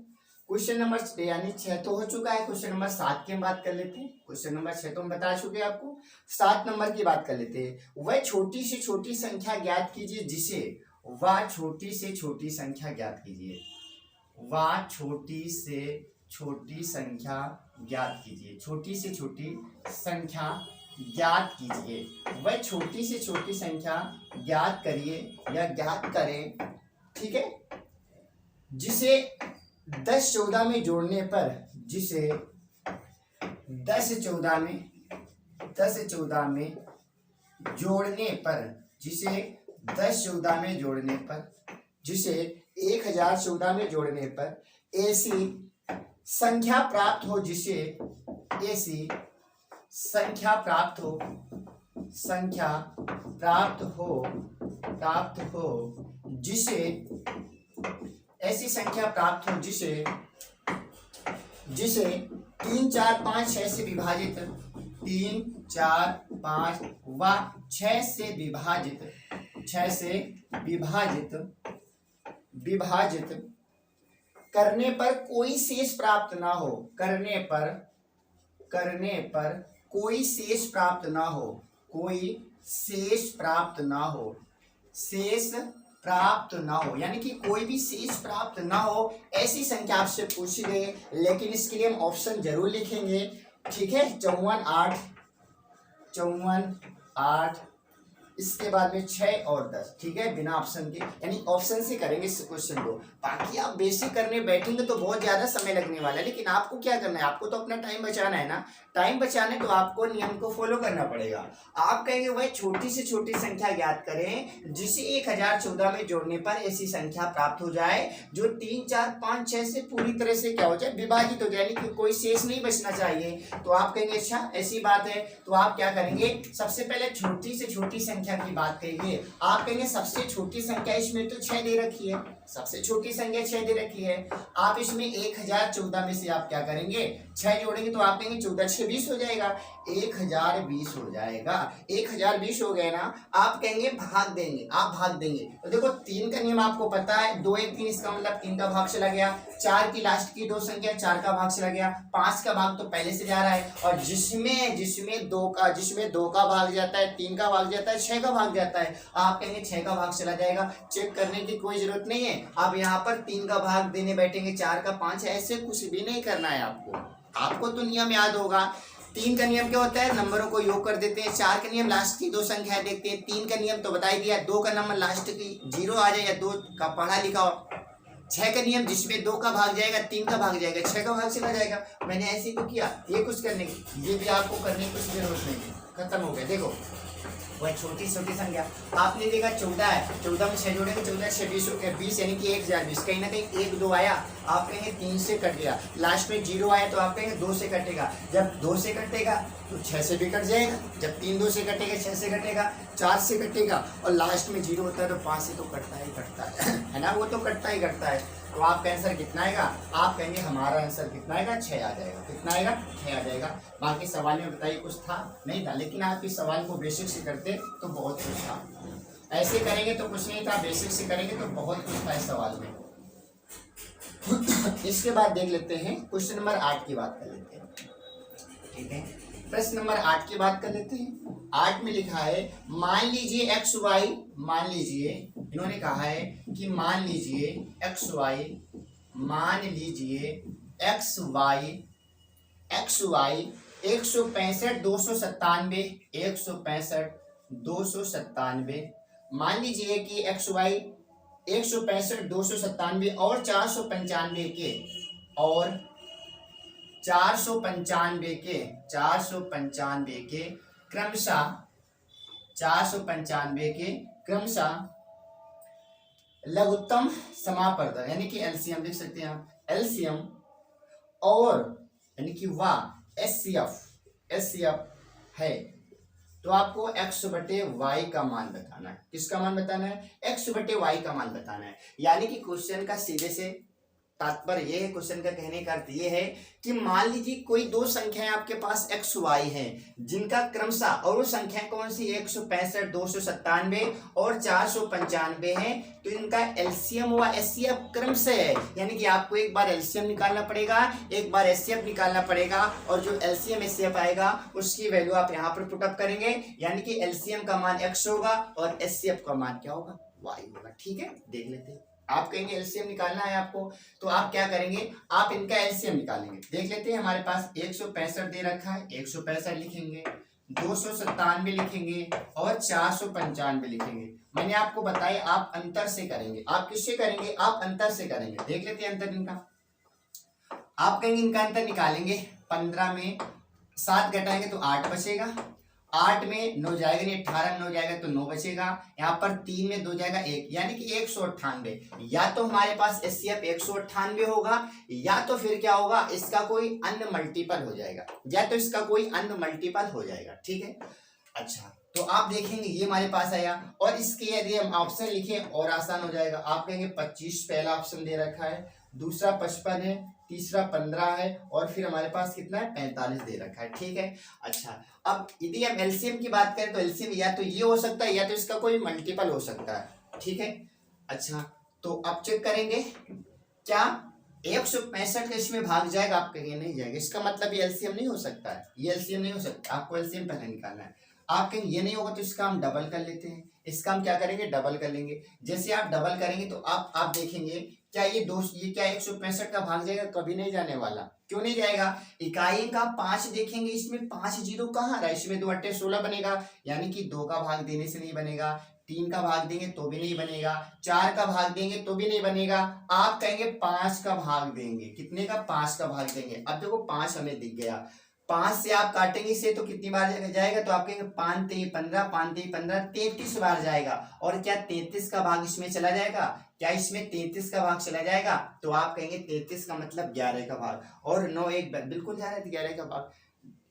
क्वेश्चन नंबर 6 यानी 6 तो हो चुका है। क्वेश्चन नंबर 7 की हम बात कर लेते हैं। क्वेश्चन नंबर 6 तो हम बता चुके हैं आपको। 7 नंबर की बात कर लेते हैं। वह छोटी से छोटी संख्या ज्ञात कीजिए जिसे वह छोटी से छोटी संख्या ज्ञात कीजिए। वह छोटी से छोटी संख्या ज्ञात कीजिए। छोटी से छोटी संख्या ज्ञात कीजिए। वह छोटी से छोटी संख्या ज्ञात करिए या ज्ञात करें, ठीक है, जिसे 10 14 में जोड़ने पर, जिसे 10 14 में जोड़ने पर, जिसे 10 14 में जोड़ने पर, जिसे 1014 में जोड़ने पर ऐसी संख्या प्राप्त हो, जिसे ऐसी संख्या प्राप्त हो, जिसे ऐसी संख्या प्राप्त हो जिसे 3 4 5 6 से विभाजित, 3 4 5 व 6 से विभाजित करने पर कोई शेष प्राप्त ना हो। करने पर कोई शेष प्राप्त ना हो। शेष प्राप्त ना हो यानी कि कोई भी शेष प्राप्त ना हो, ऐसी संख्या आपसे पूछी गई है। लेकिन इसके लिए हम ऑप्शन जरूर लिखेंगे, ठीक है। 54 8 इसके बाद में 6 और 10, ठीक है, बिना ऑप्शन के, यानी ऑप्शन से करेंगे इस क्वेश्चन को। बाकी आप बेसिक करने बैठेंगे तो बहुत ज्यादा समय लगने वाला है। लेकिन आपको क्या करना है? आपको तो अपना टाइम बचाना है ना। टाइम बचाने तो आपको नियम को फॉलो करना पड़ेगा। आप कहेंगे वह छोटी से छोटी संख्या ज्ञात करें जिसे 1014 में जोड़ने पर ऐसी संख्या प्राप्त हो जाए जो 3 4 5 6 से पूरी तरह से क्या हो जाए? विभाजित हो जाए, यानी कि कोई शेष नहीं बचना चाहिए। तो आप कहेंगे अच्छा ऐसी बात है, तो आप क्या करेंगे? सबसे पहले छोटी से छोटी संख्या की बात करेंगे। आप कहेंगे सबसे छोटी संख्या इसमें तो 6 दे रखी है, सबसे छोटी संख्या 6 दे रखी है। आप इसमें 1014 में से आप क्या करेंगे? 6 जोड़ेंगे तो आप कहेंगे 14 6 20 हो जाएगा, 1020 हो जाएगा। 1020 हो गए ना। आप कहेंगे भाग देंगे, आप भाग देंगे तो देखो 3 का नियम आपको पता है, 2 1 3, इसका मतलब 3 का भाग चला गया। 4 की लास्ट की 2 संख्या 4 का भाग चला गया। 5 का भाग तो पहले से जा रहा है, और जिसमें 2 का भाग जाता है, 3 का भाग जाता है, 6 का भाग जाता है, आप कहेंगे 6 का भाग चला जाएगा। चेक करने की कोई जरूरत नहीं है। आप यहाँ पर 3 का भाग देने बैठेंगे, 4 का 5 है, ऐसे कुछ भी नहीं करना है आपको तो नियम याद होगा। 3 का नियम क्या होता है? नंबरों को योग कर देते हैं। 4 का नियम लास्ट की 2 संख्याएं देखते हैं। 3 का नियम तो बता ही दिया, 2 का नंबर लास्ट की 0 आ जाए या 2 का पढ़ा लिखा हो। 6 का नियम जिसमें 2 का भाग जाएगा, 3 का भाग जाएगा, 6 का भाग चला जाएगा। मैंने ऐसे ही तो किया, ये कुछ करने की, ये भी आपको करने की कुछ जरूरत नहीं है, खत्म हो गया। देखो वह छोटी छोटी संख्या आपने देखा 14 है, 14 में 6 जोड़ेंगे, 14 6 20 हो गया 20, यानी कि 1020। कहीं ना कहीं 1 2 आया, आप कहेंगे 3 से कट गया। लास्ट में 0 आया तो आप कहेंगे 2 से कटेगा। जब 2 से कटेगा तो 6 से भी कट जाएगा। जब 3 2 से कटेगा, 6 से कटेगा, 4 से कटेगा, और लास्ट में 0 होता है तो 5 से तो कटता ही कटता है ना, वो तो कटता ही कटता है। तो आपका आंसर कितना आएगा? आप कहेंगे हमारा आंसर कितना आएगा? 6 आ जाएगा। कितना आएगा? 6 आ जाएगा। बाकी सवाल में बताइए कुछ था नहीं था, लेकिन आप इस सवाल को बेसिक से करते तो बहुत कुछ था। ऐसे करेंगे तो कुछ नहीं था, बेसिक से करेंगे तो बहुत कुछ था इस सवाल में। इसके बाद देख लेते हैं क्वेश्चन नंबर 8 की बात कर लेते हैं। ठीक है, प्रश्न नंबर 8 की बात कर लेते हैं। 8 में लिखा है मान लीजिए एक्स वाई, मान लीजिए इन्होंने कहा है कि मान लीजिए एक्स वाई, मान लीजिए एक्स वाई 165 297 165 297। मान लीजिए कि एक्स वाई 165 297 और 495 के, और 495 के क्रमशः 495 के क्रमशः लघुत्तम समापवर्तन, यानी कि एलसीएम लिख सकते हैं आप, एलसीएम और यानी कि वाह एचसीएफ है, तो आपको x बटे वाई का मान बताना है। किसका मान बताना है? x बटे वाई का मान बताना है। यानी कि क्वेश्चन का सीधे से तात्पर्य ये है, क्वेश्चन का कहने का अर्थ ये है कि मान लीजिए कोई दो संख्याएं आपके पास एक्स वाई हैं, जिनका क्रमशः, और वो संख्या कौन सी? 165 297 और 495 है, तो इनका एलसीएम व एचसीएफ क्रमशः है। यानी कि आपको एक बार एलसीएम निकालना पड़ेगा, एक बार एचसीएफ निकालना पड़ेगा, और जो एलसीएम एचसीएफ आएगा उसकी वैल्यू आप यहाँ पर पुटअप करेंगे। यानी कि एलसीएम का मान एक्स होगा और एचसीएफ का मान क्या होगा? वाई होगा। ठीक है, देख लेते हैं। आप कहेंगे एलसीएम निकालना है आपको, तो आप क्या करेंगे? आप इनका एलसीएम निकालेंगे। देख लेते हैं, हमारे पास 165 दे रखा है, 165 लिखेंगे, 297 लिखेंगे और 495 लिखेंगे। मैंने आपको बताया आप अंतर से करेंगे। आप किससे करेंगे? आप अंतर से करेंगे। देख लेते हैं अंतर इनका। आप कहेंगे इनका अंतर निकालेंगे, 15 में 7 घटाएंगे तो 8 बचेगा, 8 में 9 जाएगा नहीं, 18 में 9 जाएगा तो 9 बचेगा। यहाँ पर 3 में 2 जाएगा 1, यानी कि 198। या तो हमारे पास एचसीएफ 198 होगा, या तो फिर क्या होगा? इसका कोई अन्य मल्टीपल हो जाएगा, या तो इसका कोई अन्य मल्टीपल हो जाएगा। ठीक है, अच्छा, तो आप देखेंगे ये हमारे पास आया, और इसके यदि हम ऑप्शन लिखे और आसान हो जाएगा। आप कहेंगे 25 पहला ऑप्शन दे रखा है, दूसरा 55 है, तीसरा 15 है, और फिर हमारे पास कितना है? 45 दे रखा है। ठीक है, अच्छा, अब यदि हम एलसीएम की बात करें तो एलसीएम या तो ये हो सकता है, या तो इसका कोई मल्टीपल हो सकता है। ठीक है, अच्छा, तो अब चेक करेंगे क्या 165 का इसमें भाग जाएगा? आप कहेंगे नहीं जाएगा। इसका मतलब ये एलसीएम नहीं हो सकता है, ये एलसीएम नहीं हो सकता। आपको एलसीएम पहले निकालना है। आप कहेंगे ये नहीं होगा तो इसका हम डबल कर लेते हैं। इसका हम क्या करेंगे? डबल कर लेंगे। जैसे आप डबल करेंगे तो आप देखेंगे क्या ये क्या 165 का भाग जाएगा? कभी नहीं जाने वाला। क्यों नहीं जाएगा? इकाई का 5 देखेंगे, इसमें 5 जीरो कहाँ रहा? इसमें 2 8 16 बनेगा, यानी कि 2 का भाग देने से नहीं बनेगा, 3 का भाग देंगे तो भी नहीं बनेगा, 4 का भाग देंगे तो भी नहीं बनेगा। आप कहेंगे 5 का भाग देंगे। कितने का? 5 का भाग देंगे। अब देखो 5 हमें दिख गया, 5 से आप काटेंगे इसे तो कितनी बार जाएगा? तो आप कहेंगे 5 3 15, 5 3 15, 33 बार जाएगा। और क्या 33 का भाग इसमें चला जाएगा? क्या इसमें 33 का भाग चला जाएगा? तो आप कहेंगे 33 का मतलब 11 का भाग, और 9 1 बिल्कुल जा रहा है 11 का भाग।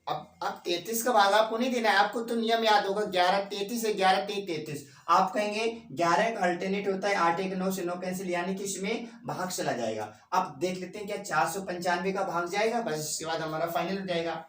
अब 33 का भाग आपको नहीं देना है, आपको तो नियम याद होगा 11 33 है, 11 3 33। आप कहेंगे 11 का अल्टरनेट होता है 8 1 9 से 9 कैंसिल, यानी कि इसमें भाग चला जाएगा। अब देख लेते हैं क्या 495 का भाग जाएगा? बस इसके बाद हमारा फाइनल हो जाएगा।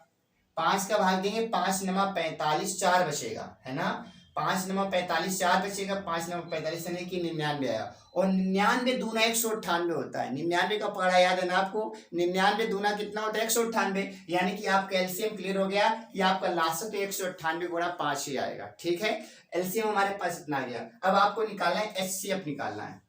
5 का भाग देंगे, 5 9 45, 4 बचेगा, है ना? 5 9 45, 4 बचेगा, 5 9 45 यानी कि 99 आया। और 99 दूना 198 होता है। 99 का पढ़ा याद है ना आपको? 99 दूना कितना होता है? 198। यानी कि आपका एलसीएम क्लियर हो गया कि आपका लास्ट तो 198 गुणा 5 ही आएगा। ठीक है, एलसीएम हमारे पास इतना आ गया। अब आपको निकालना है एचसीएफ निकालना है।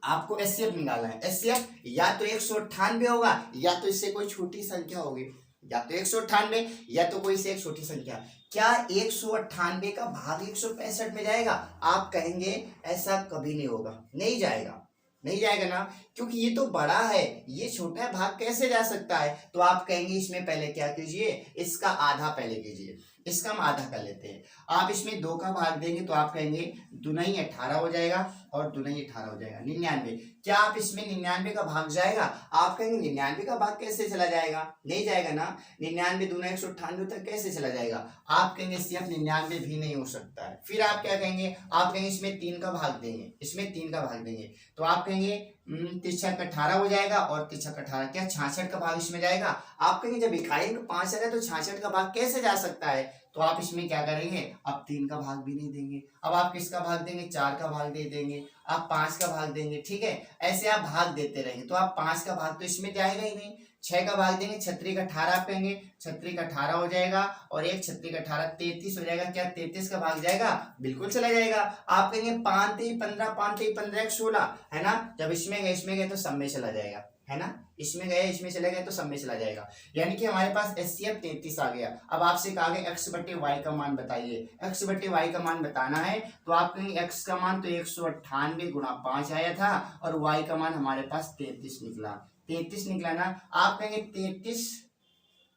आपको एचसीएफ निकालना है। एचसीएफ या तो 198 होगा, या तो इससे कोई छोटी संख्या होगी, या तो 198 या तो कोई से एक छोटी संख्या। क्या 198 का भाग 165 में जाएगा? आप कहेंगे ऐसा कभी नहीं होगा, नहीं जाएगा, नहीं जाएगा ना, क्योंकि ये तो बड़ा है, ये छोटा भाग कैसे जा सकता है? तो आप कहेंगे इसमें पहले क्या कीजिए? इसका आधा पहले कीजिए। इसका हम आधा कर लेते हैं। आप इसमें 2 का भाग देंगे तो आप कहेंगे दुनई 18 हो जाएगा और दुनई 18 हो जाएगा 99। क्या आप इसमें 99 का भाग जाएगा? आप कहेंगे 99 का भाग कैसे चला जाएगा? नहीं जाएगा ना। 99 दूना 198 तक कैसे चला जाएगा? आप कहेंगे सिर्फ 99 भी नहीं हो सकता है। फिर आप क्या कहेंगे? आप कहेंगे इसमें 3 का भाग देंगे, इसमें 3 का भाग देंगे तो आप कहेंगे 3 छक 18 हो जाएगा और 3 छक 18 क्या 66 का भाग इसमें जाएगा? आप कहेंगे जब इकाई में 5 है तो 66 का भाग कैसे जा सकता है? तो आप इसमें क्या करेंगे? अब 3 का भाग भी नहीं देंगे। अब आप किसका भाग देंगे? 4 का भाग दे देंगे, आप 5 का भाग देंगे। ठीक है, ऐसे आप भाग देते रहेंगे तो आप 5 का भाग तो इसमें जाएगा ही नहीं। 6 का भाग देंगे, 36 का 18 आप कहेंगे 36 का 18 हो जाएगा और एक 36 का 18 33 हो जाएगा। क्या 33 का भाग जाएगा? बिल्कुल चला जाएगा। आप कहेंगे 5 3 15 5 3 15 16 है ना। जब इसमें गए तो सब में चला जाएगा है ना। इसमें गए इसमें चले गए तो सब में चला जाएगा। यानी कि हमारे पास HCF 33 आ गया। अब आपसे कहा गया x बटे वाई का मान बताइए। x बटे वाई का मान बताना है तो आप कहेंगे x का मान तो 198 गुणा 5 आया था और y का मान हमारे पास 33 निकला। 33 निकला ना। आप कहेंगे 33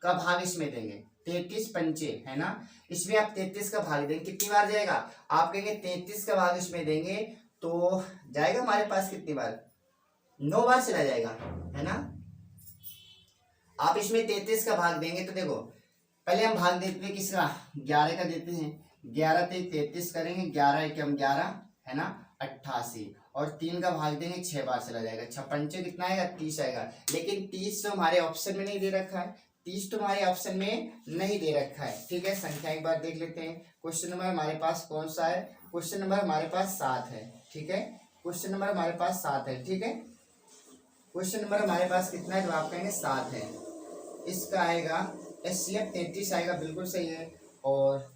का भाग इसमें देंगे, 33 पंचे है ना। इसमें आप 33 का भाग देंगे कितनी बार जाएगा? आप कहेंगे 33 का भाग इसमें देंगे तो जाएगा हमारे पास कितनी बार? 9 बार चला जाएगा है ना। आप इसमें 33 का भाग देंगे तो देखो पहले हम भाग देते हैं किसका? 11 का देते हैं। 11 से 33 करेंगे, 11 एक हम 11 है ना 88 और 3 का भाग देंगे 6 बार चला जाएगा। 6 पंचे कितना आएगा? 30 आएगा। लेकिन 30 तो हमारे ऑप्शन में नहीं दे रखा है, 30 तो हमारे ऑप्शन में नहीं दे रखा है। ठीक है, संख्या एक बार देख लेते हैं। क्वेश्चन नंबर हमारे पास कौन सा है? क्वेश्चन नंबर हमारे पास 7 है। ठीक है, क्वेश्चन नंबर हमारे पास 7 है। ठीक है, क्वेश्चन नंबर हमारे पास कितना है? तो आप कहेंगे 7 है। इसका आएगा HCF 33 आएगा, बिल्कुल सही है। और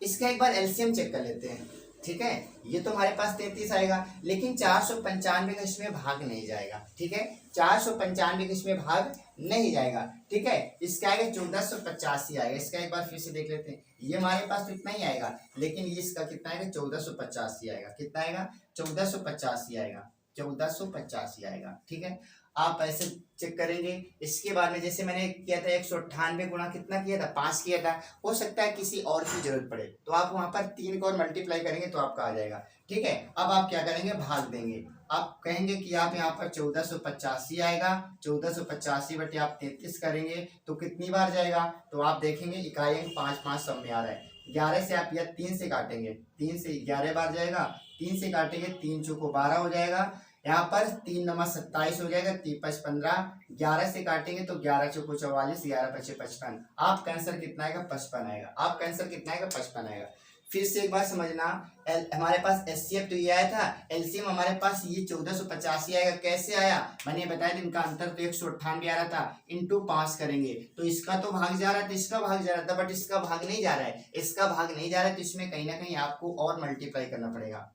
इसका एक बार LCM चेक कर लेते हैं। ठीक है, ये तो हमारे पास 33 आएगा लेकिन 495 का इसमें भाग नहीं जाएगा। ठीक है, 495 का इसमें भाग नहीं जाएगा। ठीक है, इसका आएगा 1485 आएगा। इसका एक बार फिर से देख लेते हैं। ये हमारे पास तो इतना ही आएगा लेकिन ये इसका कितना आएगा? 1485 आएगा। कितना आएगा? 1485 आएगा, 1485 आएगा। ठीक है, आप ऐसे चेक करेंगे। इसके बाद में जैसे मैंने किया था 198 गुणा कितना किया था? 5 किया था। हो सकता है किसी और की जरूरत पड़े तो आप वहां पर 3 को और मल्टीप्लाई करेंगे तो आपका आ जाएगा। ठीक है, अब आप क्या करेंगे? भाग देंगे। आप कहेंगे कि आप यहाँ पर 1485 आएगा, 1485 बटे आप 33 करेंगे तो कितनी बार जाएगा? तो आप देखेंगे इकाई 5 5 सब में आ रहा है। 11 से आप या 3 से काटेंगे, 3 से 11 बार जाएगा। 3 से काटेंगे 3 चौको 12 हो जाएगा। यहाँ पर 3 नंबर 27 हो जाएगा। 3 5 15। 11 से काटेंगे तो 11 चौको 44, 11 पचे 55। आपका आंसर कितना आएगा? 55 आएगा। आपका आंसर कितना आएगा? 55 आएगा। फिर से एक बार समझना, हमारे पास HCF तो ये आया था, LCM हमारे पास ये 1485 आएगा। कैसे आया? मैंने बताया इनका अंतर तो 198 आ रहा था, इंटू 5 करेंगे तो इसका तो भाग जा रहा था, इसका भाग जा रहा था, बट इसका भाग नहीं जा रहा है। इसका भाग नहीं जा रहा है तो इसमें कहीं ना कहीं आपको और मल्टीप्लाई करना पड़ेगा।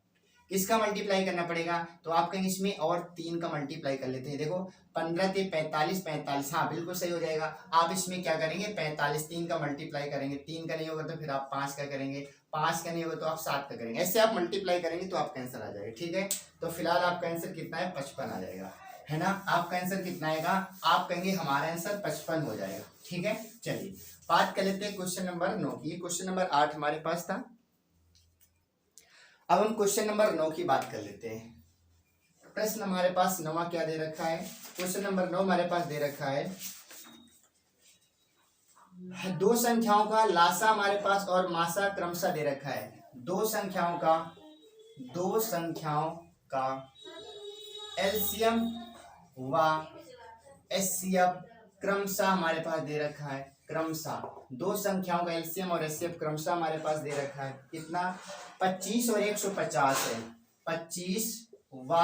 किसका मल्टीप्लाई करना पड़ेगा? तो आप कहेंगे इसमें और 3 का मल्टीप्लाई कर लेते हैं। देखो 15 से 45, 45 हाँ बिल्कुल सही हो जाएगा। आप इसमें क्या करेंगे? 45 3 का मल्टीप्लाई करेंगे। 3 का नहीं होगा तो फिर आप 5 का करेंगे। 5 का नहीं होगा तो आप 7 का करेंगे। ऐसे आप मल्टीप्लाई करेंगे तो आपका आंसर आ जाएगा। ठीक है, तो फिलहाल आपका आंसर कितना है? 55 आ जाएगा है ना। आपका आंसर कितना आएगा? आप कहेंगे हमारा आंसर 55 हो जाएगा। ठीक है, चलिए बात कर लेते हैं क्वेश्चन नंबर 9 की। क्वेश्चन नंबर 8 हमारे पास था, अब हम क्वेश्चन नंबर 9 की बात कर लेते हैं। प्रश्न हमारे पास 9वां क्या दे रखा है? क्वेश्चन नंबर 9 हमारे पास दे रखा है 2 संख्याओं का लासा हमारे पास और मासा क्रमशः दे रखा है। 2 संख्याओं का LCM व HCF क्रमशः हमारे पास दे रखा है। क्रमशः 2 संख्याओं का LCM और HCF क्रमशः हमारे पास दे रखा है। कितना? 25 और 150 है। 25 व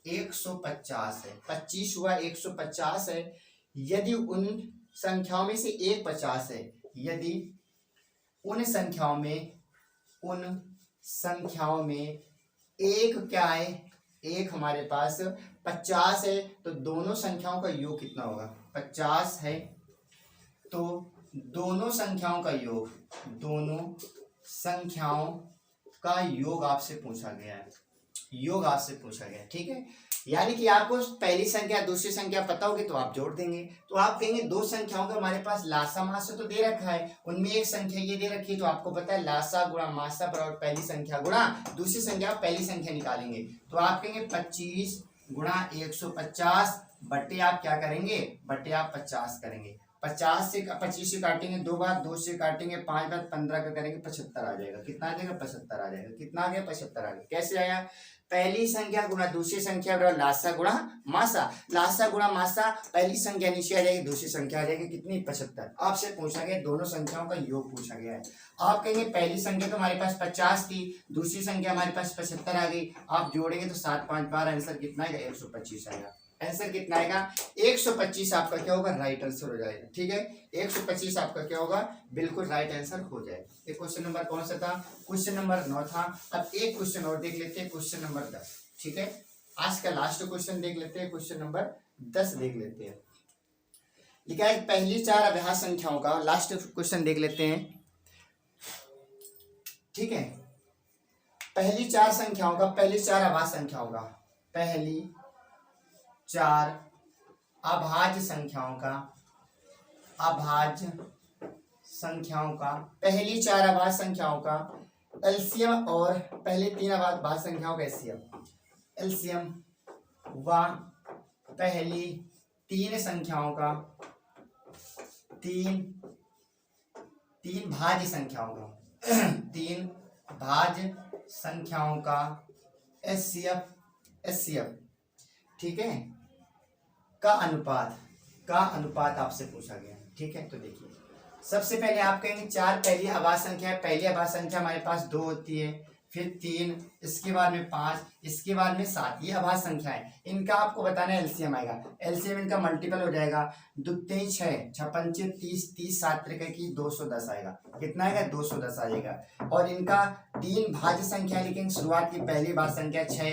150 है। 25 व 150 है। यदि उन संख्याओं में से एक 50 है, यदि उन संख्याओं में एक क्या है? एक हमारे पास 50 है तो दोनों संख्याओं का योग कितना होगा? 50 है तो दोनों संख्याओं का योग आपसे पूछा गया है। योग आपसे पूछा गया, ठीक है। यानी कि आपको पहली संख्या दूसरी संख्या पता होगी तो आप जोड़ देंगे। तो आप कहेंगे दो संख्याओं का हमारे पास लासा मासा तो दे रखा है, उनमें एक संख्या ये दे रखी है, तो आपको पता है लासा गुणा मासा बराबर पहली संख्या गुणा दूसरी संख्या, पहली संख्या निकालेंगे। तो आप कहेंगे 25 गुणा 150 बट्टे आप क्या करेंगे, बट्टे आप 50 करेंगे। 50 से 25 से काटेंगे 2 बार, 2 से काटेंगे 5 बार, 15 का करेंगे 75 आ जाएगा। कितना आ जाएगा, 75 आ जाएगा। कितना आ गया, 75 आ गया। कैसे आया, पहली संख्या गुणा दूसरी संख्या बराबर लासा गुणा मासा, लासा गुणा मासा, पहली संख्या नीचे आ जाएगी, दूसरी संख्या आ जाएगी कितनी, 75। आपसे पूछा गया दोनों संख्याओं का योग पूछा गया है। आप कहेंगे पहली संख्या तो हमारे पास 50 थी, दूसरी संख्या हमारे पास 75 आ गई। आप जोड़ेंगे तो 7 5 12, आंसर कितना आएगा, 125 आएगा। आंसर कितना आएगा, 125 आपका क्या होगा, राइट आंसर हो जाएगा, ठीक है। 125 आपका क्या होगा, बिल्कुल राइट आंसर हो जाएगा। ये क्वेश्चन नंबर कौन सा था, क्वेश्चन नंबर 9 था। अब एक क्वेश्चन और देख लेते हैं, क्वेश्चन नंबर 10, ठीक है। आज का लास्ट क्वेश्चन देख लेते हैं, क्वेश्चन नंबर 10 देख लेते हैं। लिखा है पहली 4 अभाज्य संख्याओं का, लास्ट क्वेश्चन देख लेते हैं, ठीक है। पहली 4 संख्याओं का, पहली 4 अभाज्य संख्याओं का, पहली 4 अभाज्य संख्याओं का, अभाज्य संख्याओं का, पहली 4 अभाज्य संख्याओं का एलसीएम और पहले 3 अभाज्य संख्याओं का एलसीएम व पहली 3 संख्याओं का, तीन भाज्य संख्याओं का 3 भाज्य संख्याओं का एचसीएफ, ठीक है, का अनुपात आपसे पूछा गया, ठीक है। तो देखिए सबसे पहले आप कहेंगे 4 पहली अभाज्य संख्या है, पहली अभाज्य संख्या हमारे पास 2 होती है, फिर 3, इसके बाद में 5, इसके बाद में 7, ये अभाज्य संख्या है। इनका आपको बताना है एलसीएम आएगा, एलसीएम इनका मल्टीपल हो जाएगा, 2 3 6 6 5 30 30 7 की 210 आएगा। कितना आएगा, 210 आ जाएगा। और इनका 3 भाज्य संख्या, लेकिन शुरुआत की पहली भाज्य संख्या 6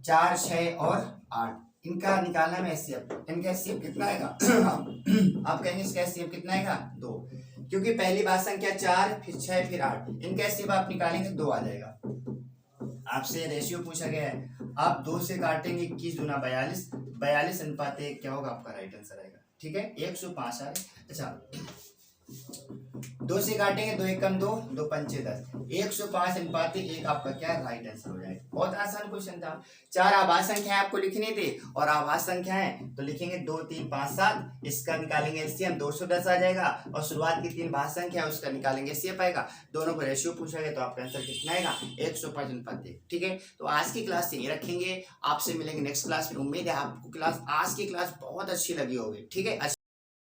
4 6 और 8, इनका निकालना है एचसीएफ। इनका एचसीएफ कितना आएगा आप कहेंगे इसका एचसीएफ कितना आएगा, 2, क्योंकि पहली भाज्य संख्या 4 फिर 6 फिर 8, इनका एचसीएफ आप निकालेंगे 2 आ जाएगा। आपसे रेशियो पूछा गया है, आप 2 से काटेंगे 21 दूना 42, 42 अनुपात 1 क्या होगा, आपका राइट आंसर आएगा, ठीक है। 105 आ गया। अच्छा 2 से काटेंगे 2 1 2, 2 5 10, 105 अनुपात 1 आपका क्या राइट आंसर हो जाएगा। बहुत आसान क्वेश्चन था। 4 आभाज्य संख्याएं आपको लिखनी थी और आभाज्य संख्याएं तो लिखेंगे 2 3 5 7, इसका निकालेंगे एलसीएम 210 आ जाएगा, और शुरुआत की 3 भाज्य संख्या है उसका निकालेंगे एचसीएफ आएगा। दोनों को रेशियो पूछा गया तो आपका आंसर कितना आएगा, 105 अनुपात 1, ठीक है। तो आज की क्लास यही रखेंगे, आपसे मिलेंगे नेक्स्ट क्लास में। उम्मीद है आपको क्लास आज की क्लास बहुत अच्छी लगी होगी, ठीक है।